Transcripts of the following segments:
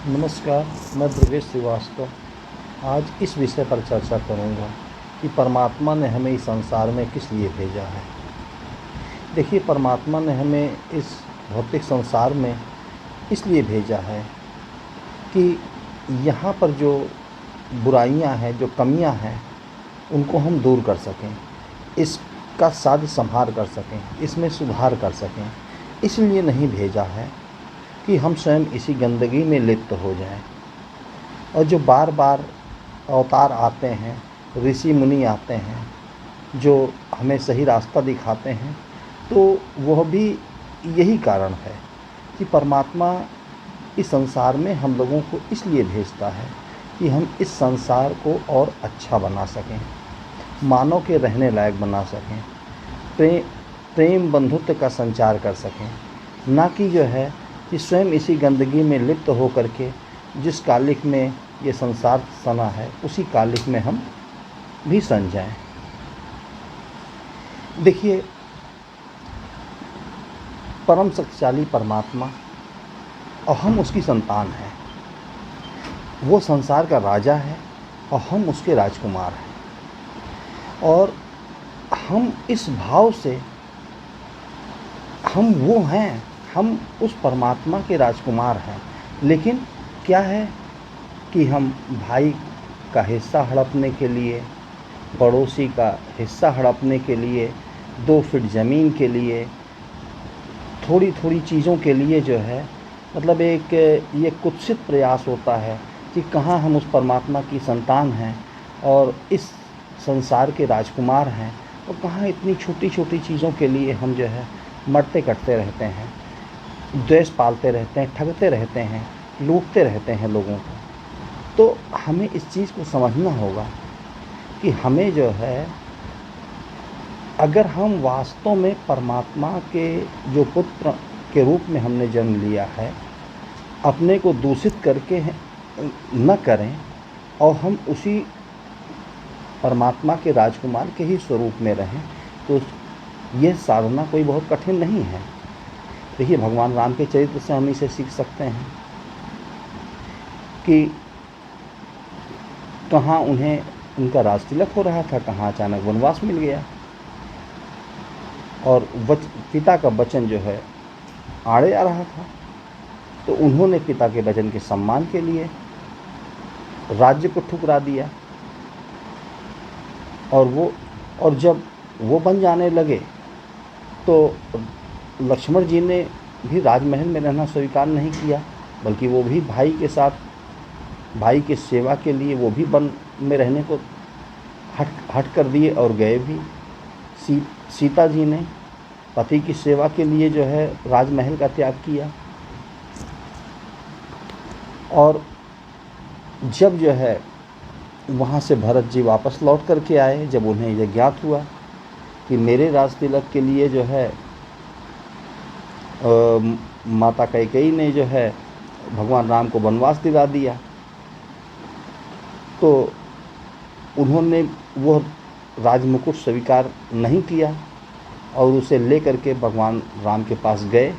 नमस्कार, मैं ध्रुवेश श्रीवास्तव आज इस विषय पर चर्चा करूंगा कि परमात्मा ने हमें इस संसार में किस लिए भेजा है। देखिए, परमात्मा ने हमें इस भौतिक संसार में इसलिए भेजा है कि यहाँ पर जो बुराइयाँ हैं, जो कमियाँ हैं, उनको हम दूर कर सकें, इसका साज संभार कर सकें, इसमें सुधार कर सकें। इसलिए नहीं भेजा है कि हम स्वयं इसी गंदगी में लिप्त हो जाएं। और जो बार बार अवतार आते हैं, ऋषि मुनि आते हैं, जो हमें सही रास्ता दिखाते हैं, तो वह भी यही कारण है कि परमात्मा इस संसार में हम लोगों को इसलिए भेजता है कि हम इस संसार को और अच्छा बना सकें, मानव के रहने लायक बना सकें, प्रेम बंधुत्व का संचार कर सकें, ना कि जो है कि स्वयं इसी गंदगी में लिप्त होकर के जिस कालिक में ये संसार सना है उसी कालिक में हम भी सन जाएं। देखिए, परम शक्तिशाली परमात्मा और हम उसकी संतान हैं। वो संसार का राजा है और हम उसके राजकुमार हैं। और हम इस भाव से हम वो हैं, हम उस परमात्मा के राजकुमार हैं। लेकिन क्या है कि हम भाई का हिस्सा हड़पने के लिए, पड़ोसी का हिस्सा हड़पने के लिए, 2 फीट ज़मीन के लिए, थोड़ी थोड़ी चीज़ों के लिए जो है मतलब एक ये कुत्सित प्रयास होता है कि कहाँ हम उस परमात्मा की संतान हैं और इस संसार के राजकुमार हैं, और कहाँ इतनी छोटी छोटी चीज़ों के लिए हम जो है मरते कटते रहते हैं, द्वेष पालते रहते हैं, ठगते रहते हैं, लूटते रहते हैं लोगों को। तो हमें इस चीज़ को समझना होगा कि हमें जो है, अगर हम वास्तव में परमात्मा के जो पुत्र के रूप में हमने जन्म लिया है, अपने को दूषित करके न करें और हम उसी परमात्मा के राजकुमार के ही स्वरूप में रहें, तो यह साधना कोई बहुत कठिन नहीं है। देखिए, भगवान राम के चरित्र से हम इसे सीख सकते हैं कि कहाँ उन्हें उनका राज तिलक हो रहा था, कहाँ अचानक वनवास मिल गया, और पिता का वचन जो है आड़े आ रहा था। तो उन्होंने पिता के वचन के सम्मान के लिए राज्य को ठुकरा दिया, और जब वो बन जाने लगे तो लक्ष्मण जी ने भी राजमहल में रहना स्वीकार नहीं किया, बल्कि वो भी भाई के साथ, भाई की सेवा के लिए वो भी वन में रहने को हट कर दिए और गए भी। सीता जी ने पति की सेवा के लिए जो है राजमहल का त्याग किया। और जब जो है वहाँ से भरत जी वापस लौट करके आए, जब उन्हें यह ज्ञात हुआ कि मेरे राज तिलक के लिए जो है माता कैकेयी ने जो है भगवान राम को वनवास दिला दिया, तो उन्होंने वो राजमुकुट स्वीकार नहीं किया और उसे लेकर के भगवान राम के पास गए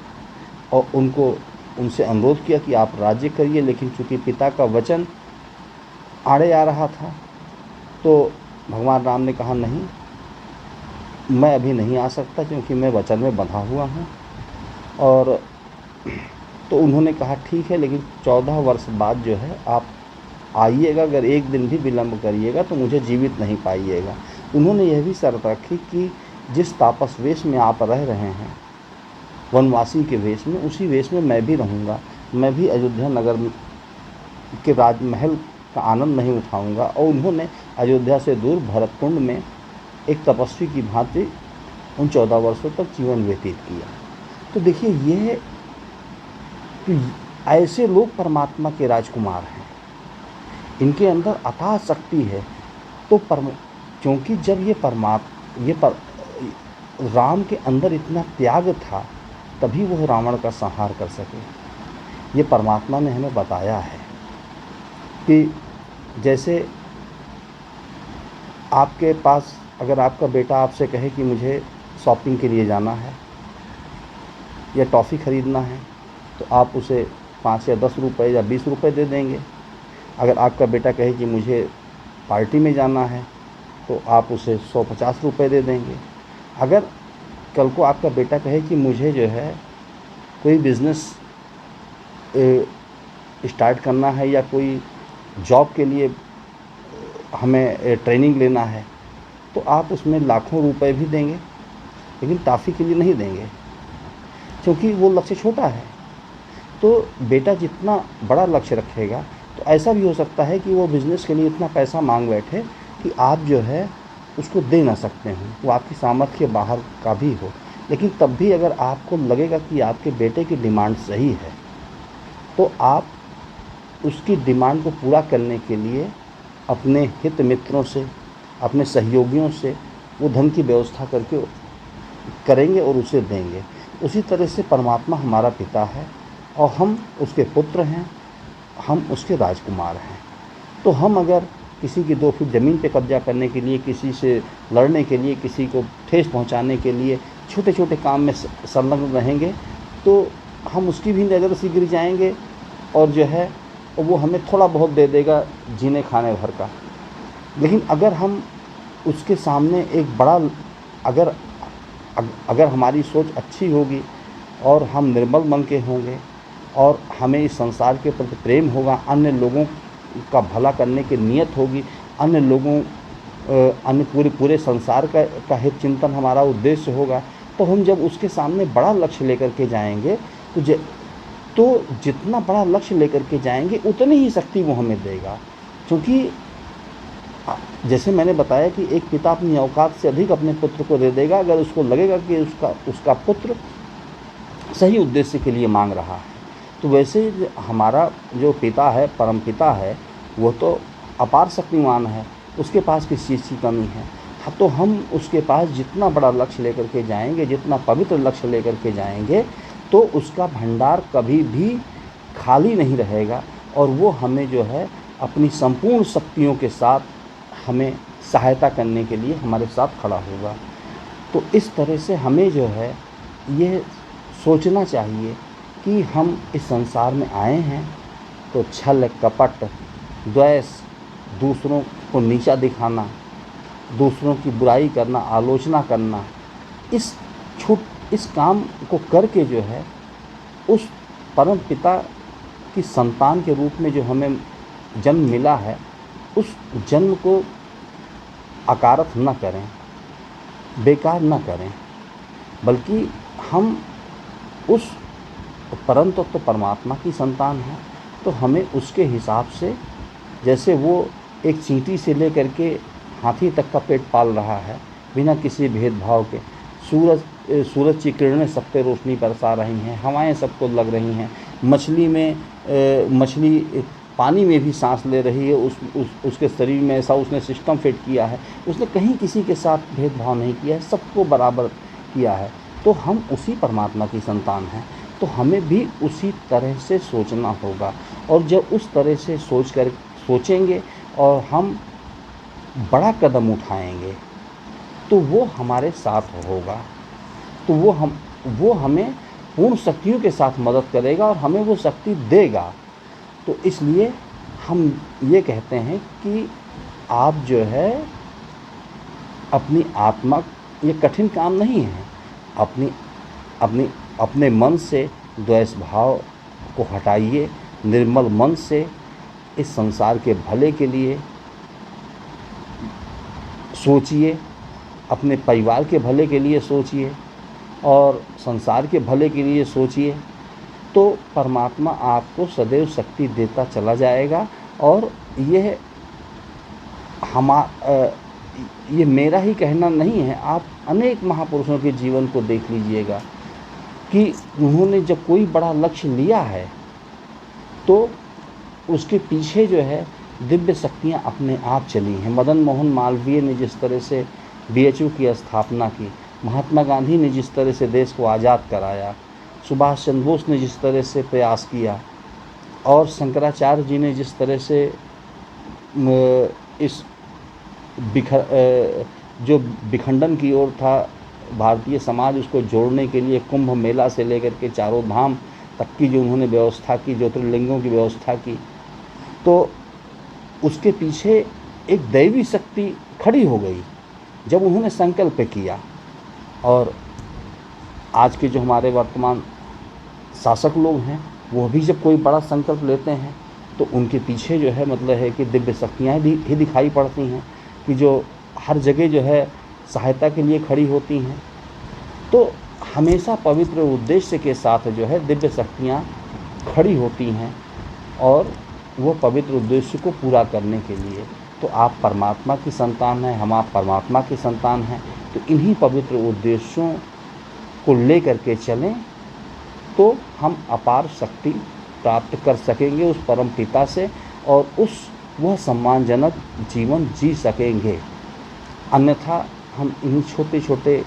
और उनसे अनुरोध किया कि आप राज्य करिए। लेकिन चूँकि पिता का वचन आड़े आ रहा था, तो भगवान राम ने कहा, नहीं, मैं अभी नहीं आ सकता, क्योंकि मैं वचन में बंधा हुआ हूँ। और तो उन्होंने कहा, ठीक है, लेकिन 14 वर्ष बाद जो है आप आइएगा, अगर एक दिन भी विलम्ब करिएगा तो मुझे जीवित नहीं पाइएगा। उन्होंने यह भी शर्त रखी कि जिस तापस वेश में आप रह रहे हैं, वनवासी के वेश में, उसी वेश में मैं भी रहूँगा। मैं भी अयोध्या नगर के राजमहल का आनंद नहीं उठाऊँगा। और उन्होंने अयोध्या से दूर भरतकुंड में एक तपस्वी की भांति उन 14 वर्षों तक जीवन व्यतीत किया। तो देखिए, ये ऐसे लोग परमात्मा के राजकुमार हैं, इनके अंदर अथाह शक्ति है। तो क्योंकि जब राम के अंदर इतना त्याग था, तभी वह रावण का संहार कर सके। ये परमात्मा ने हमें बताया है कि जैसे आपके पास अगर आपका बेटा आपसे कहे कि मुझे शॉपिंग के लिए जाना है या टॉफ़ी ख़रीदना है, तो आप उसे 5 या 10 रुपये या 20 रुपये दे देंगे। अगर आपका बेटा कहे कि मुझे पार्टी में जाना है तो आप उसे 150 रुपये दे देंगे। अगर कल को आपका बेटा कहे कि मुझे जो है कोई बिज़नेस स्टार्ट करना है या कोई जॉब के लिए हमें ट्रेनिंग लेना है, तो आप उसमें लाखों रुपए भी देंगे, लेकिन टॉफ़ी के लिए नहीं देंगे, क्योंकि वो लक्ष्य छोटा है। तो बेटा जितना बड़ा लक्ष्य रखेगा, तो ऐसा भी हो सकता है कि वो बिज़नेस के लिए इतना पैसा मांग बैठे कि आप जो है उसको दे ना सकते हो, वो आपकी सामर्थ्य के बाहर का भी हो। लेकिन तब भी अगर आपको लगेगा कि आपके बेटे की डिमांड सही है, तो आप उसकी डिमांड को पूरा करने के लिए अपने हित मित्रों से, अपने सहयोगियों से वो धन की व्यवस्था करके करेंगे और उसे देंगे। उसी तरह से परमात्मा हमारा पिता है और हम उसके पुत्र हैं, हम उसके राजकुमार हैं। तो हम अगर किसी की 2 फीट ज़मीन पे कब्जा करने के लिए, किसी से लड़ने के लिए, किसी को ठेस पहुंचाने के लिए छोटे छोटे काम में संलग्न रहेंगे, तो हम उसकी भी नज़र से गिर जाएंगे और जो है वो हमें थोड़ा बहुत दे देगा जीने खाने भर का। लेकिन अगर हम उसके सामने एक बड़ा अगर हमारी सोच अच्छी होगी और हम निर्मल मन के होंगे और हमें इस संसार के प्रति प्रेम होगा, अन्य लोगों का भला करने की नीयत होगी, अन्य लोगों अन्य पूरे संसार का हित चिंतन हमारा उद्देश्य होगा, तो हम जब उसके सामने बड़ा लक्ष्य लेकर के जाएंगे तो जितना बड़ा लक्ष्य लेकर के जाएंगे उतनी ही शक्ति वो हमें देगा। क्योंकि जैसे मैंने बताया कि एक पिता अपनी औकात से अधिक अपने पुत्र को दे देगा अगर उसको लगेगा कि उसका पुत्र सही उद्देश्य के लिए मांग रहा है। तो वैसे हमारा जो पिता है, परम पिता है, वो तो अपार शक्तिमान है, उसके पास किस चीज़ की कमी है। तो हम उसके पास जितना बड़ा लक्ष्य लेकर के जाएंगे, जितना पवित्र लक्ष्य लेकर के जाएंगे, तो उसका भंडार कभी भी खाली नहीं रहेगा और वो हमें जो है अपनी संपूर्ण शक्तियों के साथ हमें सहायता करने के लिए हमारे साथ खड़ा होगा। तो इस तरह से हमें जो है ये सोचना चाहिए कि हम इस संसार में आए हैं तो छल, कपट, द्वेष, दूसरों को नीचा दिखाना, दूसरों की बुराई करना, आलोचना करना, इस काम को करके जो है उस परम पिता की संतान के रूप में जो हमें जन्म मिला है, उस जन्म को अकारथ न करें, बेकार न करें, बल्कि हम उस परम तत्व परमात्मा की संतान हैं, तो हमें उसके हिसाब से, जैसे वो एक चींटी से लेकर के हाथी तक का पेट पाल रहा है बिना किसी भेदभाव के, सूरज की किरणें सब पे रोशनी बरसा रही हैं, हवाएं सबको लग रही हैं, मछली पानी में भी सांस ले रही है, उसके शरीर में ऐसा उसने सिस्टम फिट किया है, उसने कहीं किसी के साथ भेदभाव नहीं किया है, सबको बराबर किया है। तो हम उसी परमात्मा की संतान हैं, तो हमें भी उसी तरह से सोचना होगा। और जब उस तरह से सोचेंगे और हम बड़ा कदम उठाएंगे तो वो हमारे साथ होगा, तो वो हमें पूर्ण शक्तियों के साथ मदद करेगा और हमें वो शक्ति देगा। तो इसलिए हम ये कहते हैं कि आप जो है अपनी आत्मा, ये कठिन काम नहीं है, अपने मन से द्वेष भाव को हटाइए, निर्मल मन से इस संसार के भले के लिए सोचिए, अपने परिवार के भले के लिए सोचिए और संसार के भले के लिए सोचिए, तो परमात्मा आपको सदैव शक्ति देता चला जाएगा। और ये मेरा ही कहना नहीं है, आप अनेक महापुरुषों के जीवन को देख लीजिएगा कि उन्होंने जब कोई बड़ा लक्ष्य लिया है तो उसके पीछे जो है दिव्य शक्तियाँ अपने आप चली हैं। मदन मोहन मालवीय ने जिस तरह से BHU की स्थापना की, महात्मा गांधी ने जिस तरह से देश को आज़ाद कराया, सुभाष चंद्र बोस ने जिस तरह से प्रयास किया और शंकराचार्य जी ने जिस तरह से इस जो विखंडन की ओर था भारतीय समाज, उसको जोड़ने के लिए कुंभ मेला से लेकर के चारों धाम तक की जो उन्होंने व्यवस्था की, ज्योतिर्लिंगों की व्यवस्था की, तो उसके पीछे एक दैवी शक्ति खड़ी हो गई जब उन्होंने संकल्प किया। और आज के जो हमारे वर्तमान शासक लोग हैं, वो भी जब कोई बड़ा संकल्प लेते हैं तो उनके पीछे जो है मतलब है कि दिव्य शक्तियाँ ही दिखाई पड़ती हैं, कि जो हर जगह जो है सहायता के लिए खड़ी होती हैं। तो हमेशा पवित्र उद्देश्य के साथ जो है दिव्य शक्तियाँ खड़ी होती हैं, और वो पवित्र उद्देश्य को पूरा करने के लिए। तो आप परमात्मा की संतान हैं, हम आप परमात्मा की संतान हैं, तो इन्हीं पवित्र उद्देश्यों को लेकर के चलें तो हम अपार शक्ति प्राप्त कर सकेंगे उस परम पिता से, और वह सम्मानजनक जीवन जी सकेंगे। अन्यथा हम इन्हीं छोटे छोटे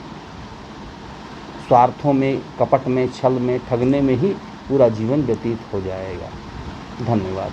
स्वार्थों में, कपट में, छल में, ठगने में ही पूरा जीवन व्यतीत हो जाएगा। धन्यवाद।